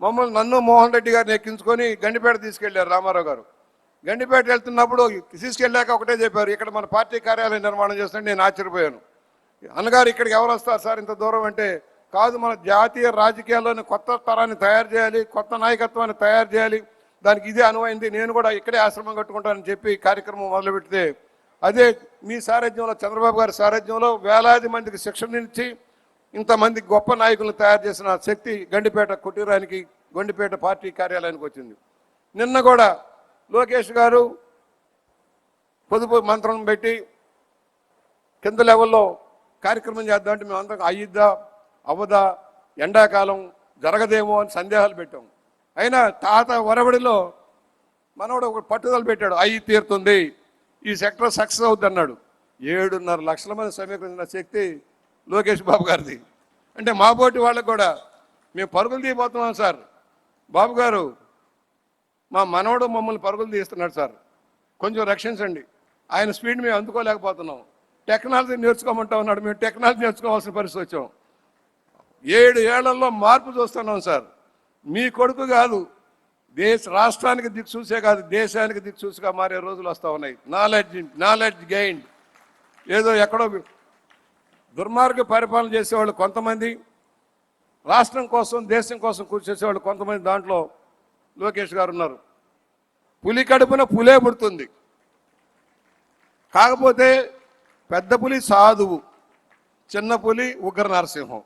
నన్ను మోహన్ రెడ్డి గారిని ఎక్కించుకొని గండిపేట తీసుకెళ్లారు రామారావు గారు. గండిపేట వెళ్తున్నప్పుడు తీసుకెళ్ళాక ఒకటే చెప్పారు, ఇక్కడ మన పార్టీ కార్యాలయం నిర్మాణం చేస్తుంటే నేను ఆశ్చర్యపోయాను. అన్నగారు ఇక్కడికి ఎవరు వస్తారు సార్ ఇంత దూరం అంటే, కాదు మన జాతీయ రాజకీయాల్లోని కొత్త తరాన్ని తయారు చేయాలి, కొత్త నాయకత్వాన్ని తయారు చేయాలి, దానికి ఇదే అనువైంది, నేను కూడా ఇక్కడే ఆశ్రమం కట్టుకుంటానని చెప్పి కార్యక్రమం మొదలుపెడితే అదే మీ సారథ్యంలో, చంద్రబాబు గారి సారథ్యంలో వేలాది మందికి శిక్షణ ఇచ్చి ఇంతమంది గొప్ప నాయకులను తయారు చేసిన శక్తి గండిపేట కుటీరానికి, గండిపేట పార్టీ కార్యాలయానికి వచ్చింది. నిన్న కూడా లోకేష్ గారు పొదుపు మంత్రం పెట్టి కింద లెవెల్లో కార్యక్రమం చేద్దామంటే మేము అందరం అయ్యిద్దా అవ్వదా, ఎండాకాలం జరగదేమో అని సందేహాలు పెట్టాం. అయినా తాత వరవడిలో మనోడు ఒక పట్టుదల పెట్టాడు, అయ్యి తీరుతుంది, ఈ సెక్టర్ సక్సెస్ అవుద్ది అన్నాడు. 7.5 లక్షల మంది సమీకరించిన శక్తి లోకేష్ బాబు గారిది. అంటే మా పోటీ వాళ్ళకు కూడా మేము పరుగులు తీయబోతున్నాం సార్, బాబు గారు మా మనవడు మమ్మల్ని పరుగులు తీస్తున్నాడు సార్, కొంచెం రక్షించండి, ఆయన స్పీడ్ మేము అందుకోలేకపోతున్నాం, టెక్నాలజీ నేర్చుకోమంటా ఉన్నాడు, మేము టెక్నాలజీ నేర్చుకోవాల్సిన పరిస్థితి వచ్చాం. 7 ఏళ్లలో మార్పు చూస్తున్నాం సార్. మీ కొడుకు కాదు, రాష్ట్రానికి దిక్సూసే కాదు, దేశానికి దిక్సూసిగా మారే రోజులు వస్తూ ఉన్నాయి. Knowledge gain. ఏదో ఎక్కడో దుర్మార్గ పరిపాలన చేసేవాళ్ళు కొంతమంది, రాష్ట్రం కోసం దేశం కోసం కృషి చేసేవాళ్ళు కొంతమంది, దాంట్లో లోకేష్ గారు ఉన్నారు. పులి కడుపున పులే పుడుతుంది, కాకపోతే పెద్ద పులి సాధువు, చిన్న పులి ఉగ్ర నరసింహం,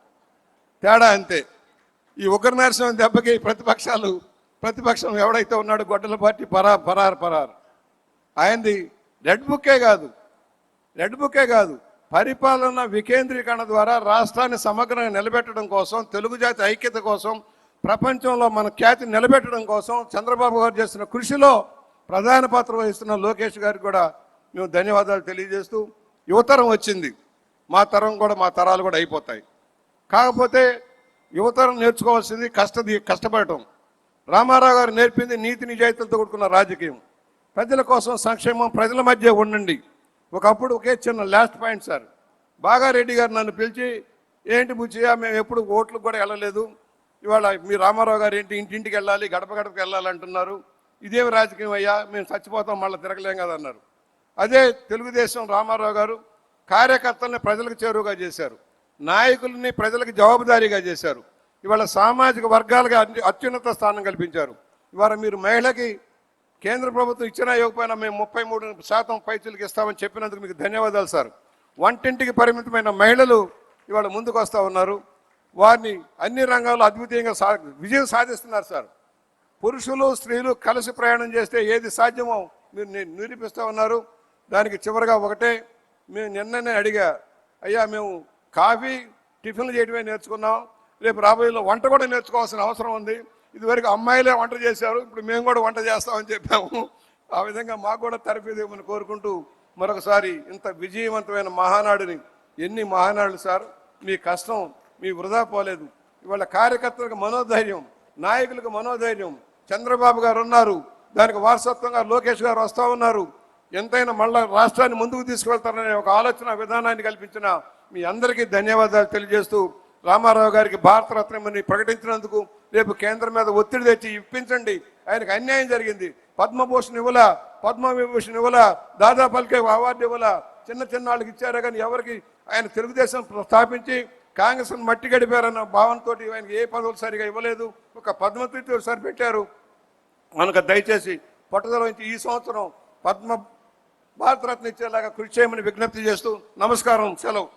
తేడా అంతే. ఈ ఉగ్ర నరసింహం దెబ్బకి ప్రతిపక్షం ఎవడైతే ఉన్నాడో గొడ్డల పార్టీ పరారు ఆయనది రెడ్ బుక్కే కాదు, పరిపాలన వికేంద్రీకరణ ద్వారా రాష్ట్రాన్ని సమగ్రంగా నిలబెట్టడం కోసం, తెలుగు జాతి ఐక్యత కోసం, ప్రపంచంలో మన ఖ్యాతి నిలబెట్టడం కోసం చంద్రబాబు గారు చేస్తున్న కృషిలో ప్రధాన పాత్ర వహిస్తున్న లోకేష్ గారికి కూడా మేము ధన్యవాదాలు తెలియజేస్తూ, యువతరం వచ్చింది, మా తరాలు కూడా అయిపోతాయి. కాకపోతే యువతరం నేర్చుకోవాల్సింది కష్టపడటం. రామారావు గారు నేర్పింది నీతి నిజాయితీలతో కూడుకున్న రాజకీయం, ప్రజల కోసం సంక్షేమం, ప్రజల మధ్య ఉండండి. ఒకప్పుడు ఒకే చిన్న లాస్ట్ పాయింట్ సార్, బాగారెడ్డి గారు నన్ను పిలిచి, ఏంటి బుచ్చియా మేము ఎప్పుడు ఓట్లకు కూడా వెళ్ళలేదు, ఇవాళ మీ రామారావు గారు ఏంటి ఇంటింటికి వెళ్ళాలి, గడప గడపకి వెళ్ళాలి అంటున్నారు, ఇదేమి రాజకీయం అయ్యా, మేము చచ్చిపోతాం మళ్ళీ తిరగలేం కదా అన్నారు. అదే తెలుగుదేశం రామారావు గారు కార్యకర్తల్ని ప్రజలకు చేరువుగా చేశారు, నాయకుల్ని ప్రజలకు జవాబుదారీగా చేశారు. ఇవాళ సామాజిక వర్గాలకి అత్యున్నత స్థానం కల్పించారు. ఇవాళ మీరు మహిళకి కేంద్ర ప్రభుత్వం ఇచ్చినా ఇవ్వకపోయినా మేము 33% పైచీలకు ఇస్తామని చెప్పినందుకు మీకు ధన్యవాదాలు సార్. వంటింటికి పరిమితమైన మహిళలు ఇవాళ ముందుకు వస్తూ ఉన్నారు, వారిని అన్ని రంగాల్లో అద్వితీయంగా విజయం సాధిస్తున్నారు సార్. పురుషులు స్త్రీలు కలిసి ప్రయాణం చేస్తే ఏది సాధ్యమో మీరు నిరూపిస్తూ ఉన్నారు. దానికి చివరిగా ఒకటే, మేము నిన్ననే అడిగా, అయ్యా మేము కాఫీ టిఫిన్లు చేయడమే నేర్చుకున్నాం, రేపు రాబోయేలో వంట కూడా నేర్చుకోవాల్సిన అవసరం ఉంది. ఇదివరకు అమ్మాయిలే వంట చేశారు, ఇప్పుడు మేము కూడా వంట చేస్తామని చెప్పాము. ఆ విధంగా మాకు కూడా తరఫీదేమని కోరుకుంటూ మరొకసారి ఇంత విజయవంతమైన మహానాడుని, ఎన్ని మహానాడులు సార్, మీ కష్టం మీ వృధా పోలేదు. ఇవాళ కార్యకర్తలకు మనోధైర్యం, నాయకులకు మనోధైర్యం, చంద్రబాబు గారు ఉన్నారు, దానికి వారసత్వంగా లోకేష్ గారు వస్తూ ఉన్నారు. ఎంతైనా మళ్ళా రాష్ట్రాన్ని ముందుకు తీసుకువెళ్తారనే ఒక ఆలోచన విధానాన్ని కల్పించిన మీ అందరికీ ధన్యవాదాలు తెలియజేస్తూ, రామారావు గారికి భారతరత్నమని ప్రకటించినందుకు రేపు కేంద్రం మీద ఒత్తిడి తెచ్చి ఇప్పించండి. ఆయనకు అన్యాయం జరిగింది, పద్మభూషణ్ ఇవ్వలా, పద్మవిభూషణ్ ఇవ్వలా, దాదా ఫాల్కే అవార్డు ఇవ్వలా, చిన్న వాళ్ళకి ఇచ్చారే కానీ ఎవరికి, ఆయన తెలుగుదేశం స్థాపించి కాంగ్రెస్ను మట్టి గడిపారన్న భావనతో ఆయనకి ఏ పదవులు సరిగా ఇవ్వలేదు. ఒక పద్మతీర్థులు సరిపెట్టారు. మనకు దయచేసి పట్టుదల వహించి ఈ సంవత్సరం భారతరత్న ఇచ్చేలాగా కృషి చేయమని విజ్ఞప్తి చేస్తూ నమస్కారం, సెలవు.